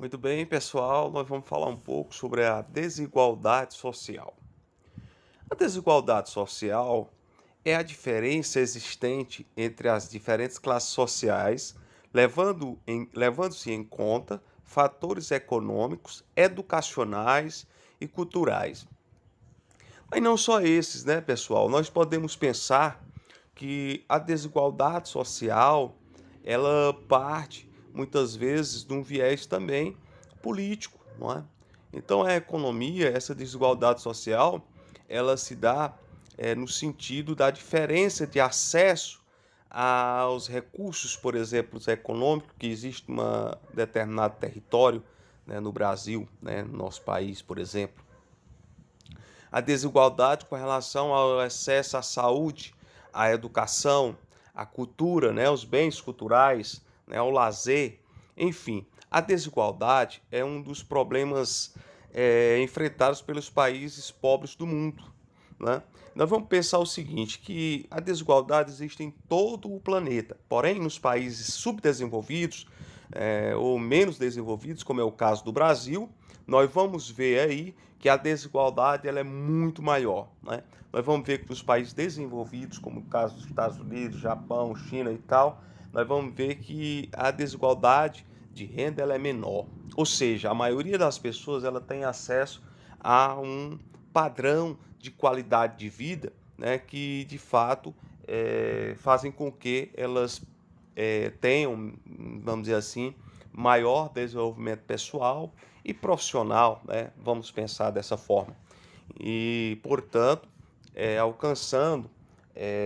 Muito bem, pessoal, nós vamos falar um pouco sobre a desigualdade social. A desigualdade social é a diferença existente entre as diferentes classes sociais, levando-se em conta fatores econômicos, educacionais e culturais. Mas não só esses, né, pessoal? Nós podemos pensar que a desigualdade social, ela parte muitas vezes de um viés também político, não é? Então a economia, essa desigualdade social, ela se dá no sentido da diferença de acesso aos recursos, por exemplo, econômicos, que existe um determinado território, né, no Brasil, né, no nosso país, por exemplo. A desigualdade com relação ao acesso à saúde, à educação, à cultura, né, aos bens culturais, né, ao lazer, enfim. A desigualdade é um dos problemas enfrentados pelos países pobres do mundo, né? Nós vamos pensar o seguinte, que a desigualdade existe em todo o planeta, porém nos países subdesenvolvidos ou menos desenvolvidos, como é o caso do Brasil, nós vamos ver aí que a desigualdade ela é muito maior, né? Nós vamos ver que nos países desenvolvidos, como o caso dos Estados Unidos, Japão, China e tal, nós vamos ver que a desigualdade de renda ela é menor. Ou seja, a maioria das pessoas ela tem acesso a um padrão de qualidade de vida, né, que de fato fazem com que elas tenham, vamos dizer assim, maior desenvolvimento pessoal e profissional, né? Vamos pensar dessa forma. E, portanto, alcançando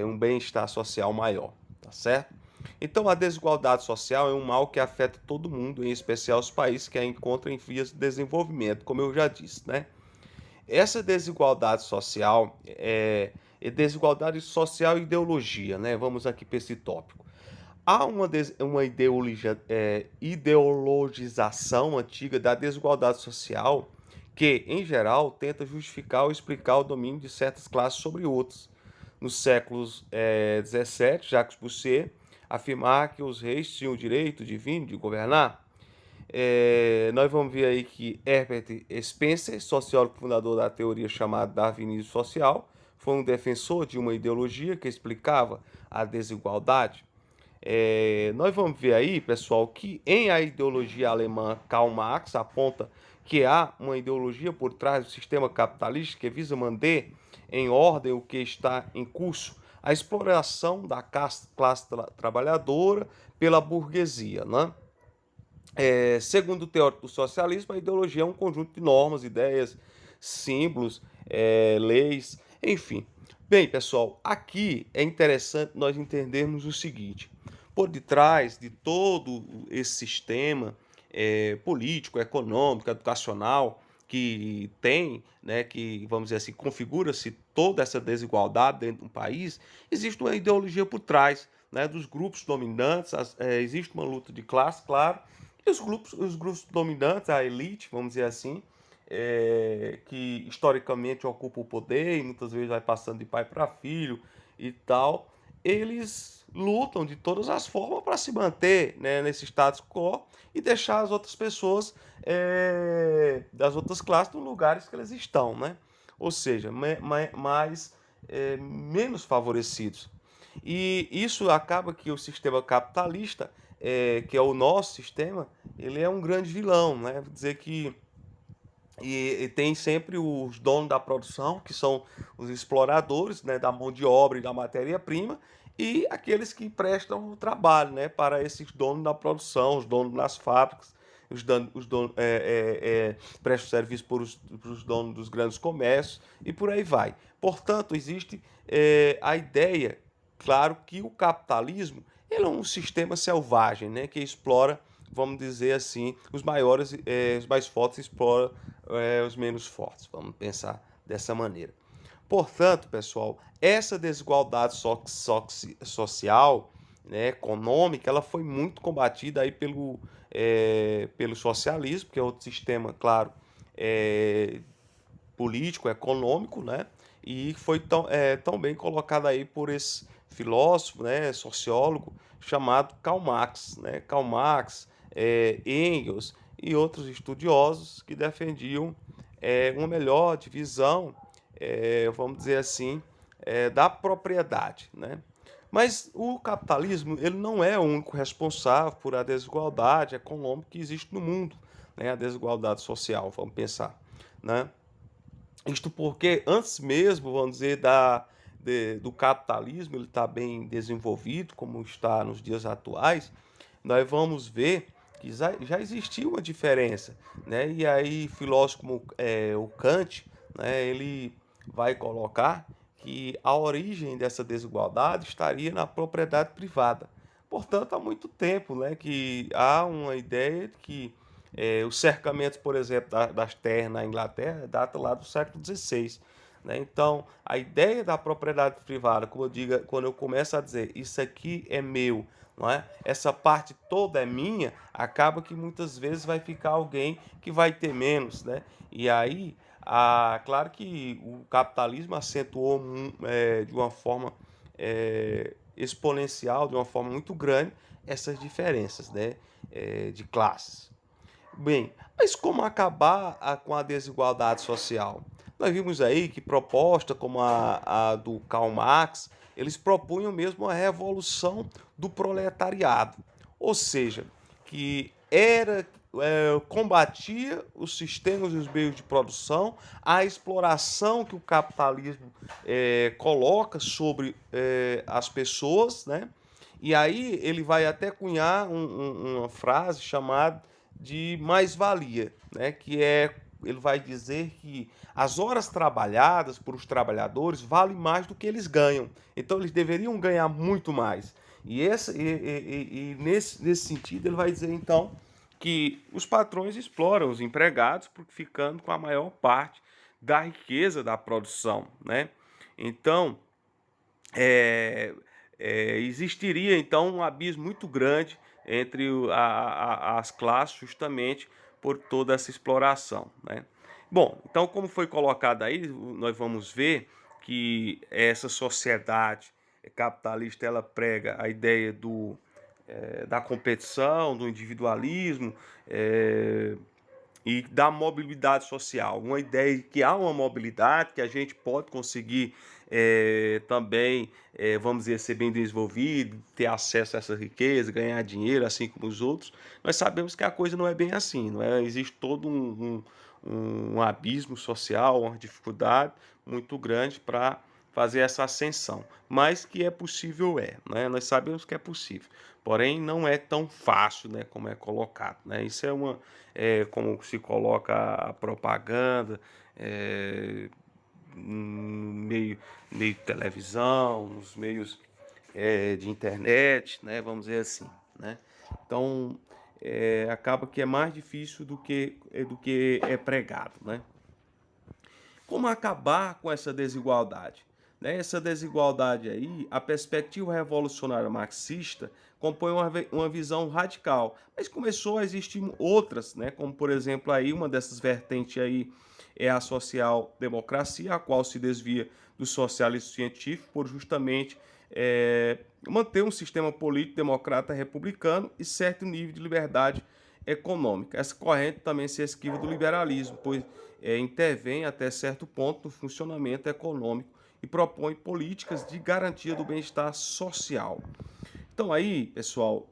um bem-estar social maior, tá certo? Então, a desigualdade social é um mal que afeta todo mundo, em especial os países que a encontram em vias de desenvolvimento, como eu já disse, né? Essa desigualdade social é desigualdade social e ideologia, né? Vamos aqui para esse tópico. Há uma ideologização antiga da desigualdade social que, em geral, tenta justificar ou explicar o domínio de certas classes sobre outras. Nos séculos 17, Jacques Boussuet afirmar que os reis tinham o direito divino de governar. Nós vamos ver aí que Herbert Spencer, sociólogo fundador da teoria chamada Darwinismo Social, foi um defensor de uma ideologia que explicava a desigualdade. Nós vamos ver aí, pessoal, que em a ideologia alemã Karl Marx aponta que há uma ideologia por trás do sistema capitalista que visa manter em ordem o que está em curso, a exploração da classe trabalhadora pela burguesia, né? Segundo o teórico do socialismo, a ideologia é um conjunto de normas, ideias, símbolos, leis, enfim. Bem, pessoal, aqui é interessante nós entendermos o seguinte: por detrás de todo esse sistema político, econômico, educacional que tem, né, que vamos dizer assim, configura-se toda essa desigualdade dentro de um país, existe uma ideologia por trás, né, dos grupos dominantes, existe uma luta de classe, claro, e os grupos dominantes, a elite, vamos dizer assim, que historicamente ocupa o poder e muitas vezes vai passando de pai para filho e tal, eles lutam de todas as formas para se manter, né, nesse status quo e deixar as outras pessoas das outras classes nos lugares que eles estão, né? Ou seja, menos favorecidos. E isso acaba que o sistema capitalista, que é o nosso sistema, ele é um grande vilão, né? Vou dizer que e tem sempre os donos da produção, que são os exploradores, né, da mão de obra e da matéria-prima, e aqueles que prestam o trabalho, né, para esses donos da produção, os donos das fábricas, os donos prestam serviço para os donos dos grandes comércios e por aí vai. Portanto, existe a ideia, claro, que o capitalismo ele é um sistema selvagem, né, que explora, vamos dizer assim, os mais fortes exploram os menos fortes. Vamos pensar dessa maneira. Portanto, pessoal, essa desigualdade social, né, econômica, ela foi muito combatida aí pelo socialismo, que é outro sistema, claro, é, político, econômico, né? E foi tão bem colocado aí por esse filósofo, né, sociólogo, chamado Karl Marx, né? Karl Marx Engels e outros estudiosos que defendiam uma melhor divisão, vamos dizer assim, da propriedade, né? Mas o capitalismo ele não é o único responsável por a desigualdade econômica que existe no mundo, né? A desigualdade social, vamos pensar, né? Isto porque antes mesmo, vamos dizer, do capitalismo ele está bem desenvolvido, como está nos dias atuais, nós vamos ver que já existia uma diferença, né? E aí filósofo como o Kant, né, ele vai colocar que a origem dessa desigualdade estaria na propriedade privada. Portanto, há muito tempo, né, que há uma ideia de que os cercamentos, por exemplo, das terras na Inglaterra, data lá do século XVI. Né? Então, a ideia da propriedade privada, como eu digo, quando eu começo a dizer isso aqui é meu, não é? Essa parte toda é minha, acaba que muitas vezes vai ficar alguém que vai ter menos, né? E aí, claro que o capitalismo acentuou de uma forma exponencial, de uma forma muito grande, essas diferenças, né? De classes. Bem, mas como acabar com a desigualdade social? Nós vimos aí que proposta como a do Karl Marx, eles propunham mesmo a revolução do proletariado, ou seja, que combatia os sistemas e os meios de produção, a exploração que o capitalismo coloca sobre as pessoas, né? E aí ele vai até cunhar uma frase chamada de mais-valia, né? Que ele vai dizer que as horas trabalhadas por os trabalhadores valem mais do que eles ganham. Então eles deveriam ganhar muito mais. E nesse sentido ele vai dizer então que os patrões exploram os empregados ficando com a maior parte da riqueza da produção, né? Então é, existiria então um abismo muito grande entre as classes, justamente por toda essa exploração, né? Bom, então como foi colocado aí, nós vamos ver que essa sociedade capitalista ela prega a ideia da competição, do individualismo, e da mobilidade social. Uma ideia de que há uma mobilidade, que a gente pode conseguir também, vamos dizer, ser bem desenvolvido, ter acesso a essa riqueza, ganhar dinheiro, assim como os outros. Nós sabemos que a coisa não é bem assim, não é? Existe todo um abismo social, uma dificuldade muito grande para fazer essa ascensão, mas que é possível né? Nós sabemos que é possível, porém não é tão fácil, né, como é colocado, né? Isso como se coloca a propaganda, no meio de televisão, nos meios de internet, né? Vamos dizer assim, né? Então acaba que é mais difícil do que é pregado, né? Como acabar com essa desigualdade? Né? Essa desigualdade aí, a perspectiva revolucionária marxista compõe uma visão radical, mas começou a existir outras, né? Como por exemplo aí uma dessas vertentes aí é a social-democracia, a qual se desvia do socialismo científico por justamente manter um sistema político democrata republicano e certo nível de liberdade econômica. Essa corrente também se esquiva do liberalismo, pois intervém até certo ponto no funcionamento econômico e propõe políticas de garantia do bem-estar social. Então aí, pessoal,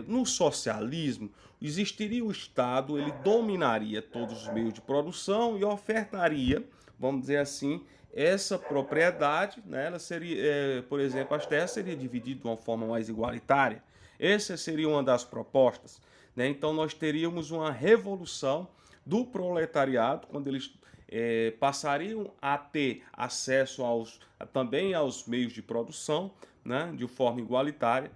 no socialismo existiria o Estado, ele dominaria todos os meios de produção e ofertaria, vamos dizer assim, essa propriedade, né, ela seria, por exemplo, as terras seriam divididas de uma forma mais igualitária. Essa seria uma das propostas, né? Então nós teríamos uma revolução do proletariado, quando eles passariam a ter acesso também aos meios de produção, né, de forma igualitária,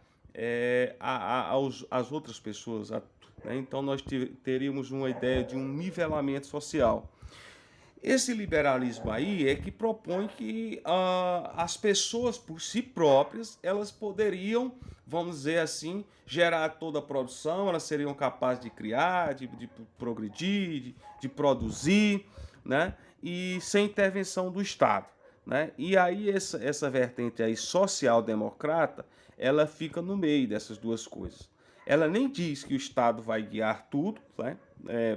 às outras pessoas. Né? Então nós teríamos uma ideia de um nivelamento social. Esse liberalismo aí é que propõe que as pessoas por si próprias, elas poderiam, vamos dizer assim, gerar toda a produção, elas seriam capazes de criar, de progredir, de produzir, né? E sem intervenção do Estado, né? E aí essa vertente aí social-democrata, ela fica no meio dessas duas coisas. Ela nem diz que o Estado vai guiar tudo, né?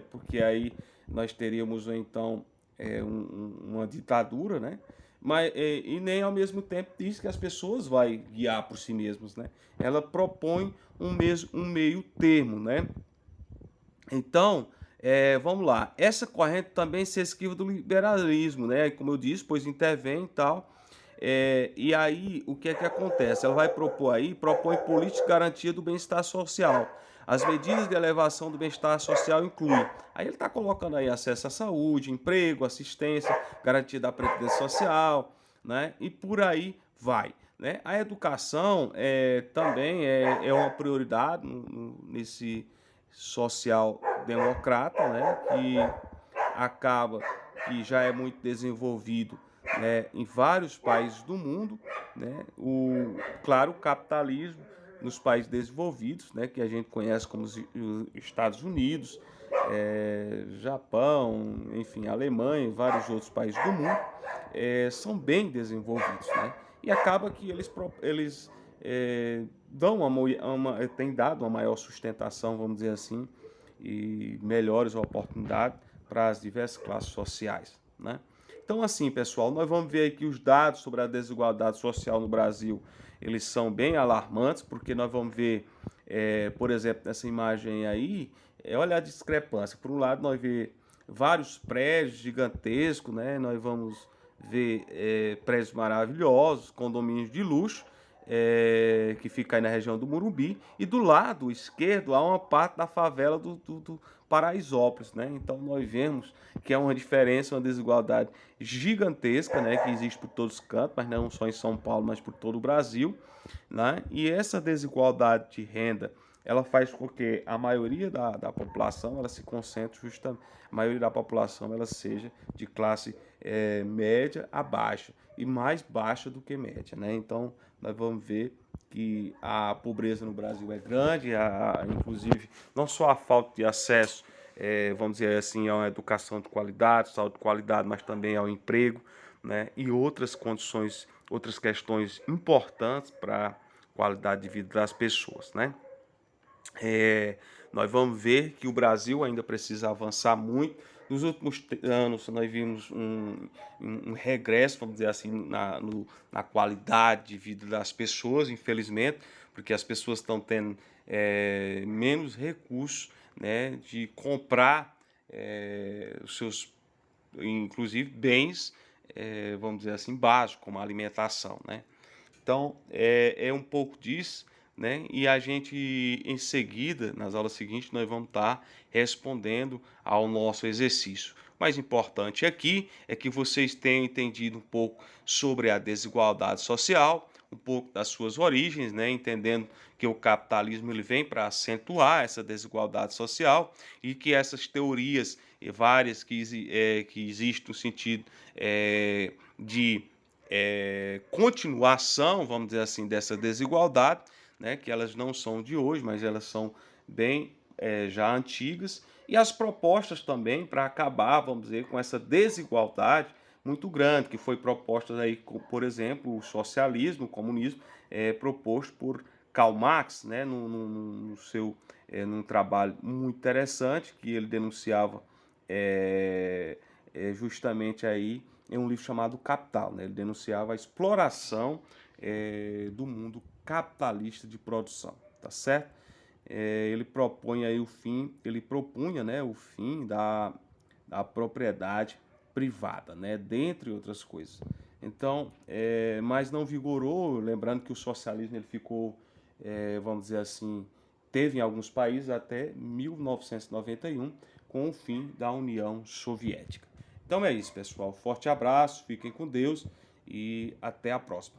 Porque aí nós teríamos então uma ditadura, né? Mas, e nem ao mesmo tempo diz que as pessoas vai guiar por si mesmas, né? Ela propõe um meio termo, né? Então, vamos lá. Essa corrente também se esquiva do liberalismo, né? Como eu disse, pois intervém e tal. E aí, o que é que acontece? Ela vai propor aí, propõe política de garantia do bem-estar social. As medidas de elevação do bem-estar social incluem. Aí ele está colocando aí acesso à saúde, emprego, assistência, garantia da previdência social, né? E por aí vai. Né? A educação também é uma prioridade nesse social-democrata, né? Que acaba que já é muito desenvolvido, né, em vários países do mundo, né? Claro, o capitalismo nos países desenvolvidos, né, que a gente conhece como os Estados Unidos, Japão, enfim, Alemanha e vários outros países do mundo, são bem desenvolvidos, né? E acaba que eles têm dado uma maior sustentação, vamos dizer assim, e melhores oportunidades para as diversas classes sociais, né? Então, assim, pessoal, nós vamos ver aqui os dados sobre a desigualdade social no Brasil, eles são bem alarmantes, porque nós vamos ver, por exemplo, nessa imagem aí, olha a discrepância. Por um lado, nós vemos vários prédios gigantescos, né? Nós vamos ver prédios maravilhosos, condomínios de luxo, que fica aí na região do Morumbi, e do lado esquerdo há uma parte da favela do Paraisópolis, né? Então nós vemos que é uma diferença, uma desigualdade gigantesca, né? Que existe por todos os cantos, mas não só em São Paulo, mas por todo o Brasil, né? E essa desigualdade de renda, ela faz com que a maioria da população, ela se concentre justamente, a maioria da população, ela seja de classe média a baixa, e mais baixa do que média, né? Então, nós vamos ver que a pobreza no Brasil é grande, inclusive, não só a falta de acesso, vamos dizer assim, a uma educação de qualidade, saúde de qualidade, mas também ao emprego, né? E outras condições, outras questões importantes para a qualidade de vida das pessoas, né? Nós vamos ver que o Brasil ainda precisa avançar muito. Nos últimos anos, nós vimos um regresso, vamos dizer assim, na qualidade de vida das pessoas, infelizmente, porque as pessoas estão tendo menos recursos, né, de comprar os seus, inclusive, bens, vamos dizer assim, básicos, como a alimentação, né? Então, é um pouco disso, né? E a gente, em seguida, nas aulas seguintes, nós vamos estar respondendo ao nosso exercício. O mais importante aqui é que vocês tenham entendido um pouco sobre a desigualdade social, um pouco das suas origens, né? Entendendo que o capitalismo ele vem para acentuar essa desigualdade social e que essas teorias várias que existem no sentido de continuação, vamos dizer assim, dessa desigualdade, né, que elas não são de hoje, mas elas são bem já antigas, e as propostas também para acabar, vamos dizer, com essa desigualdade muito grande, que foi proposta aí, por exemplo, o socialismo, o comunismo, proposto por Karl Marx, né, no seu num trabalho muito interessante que ele denunciava justamente aí em um livro chamado Capital, né? Ele denunciava a exploração do mundo capitalista de produção, tá certo? Ele propõe aí ele propunha, né, o fim da propriedade privada, né, dentre outras coisas. Então, mas não vigorou, lembrando que o socialismo ele ficou, vamos dizer assim, teve em alguns países até 1991, com o fim da União Soviética. Então é isso, pessoal. Forte abraço, fiquem com Deus e até a próxima.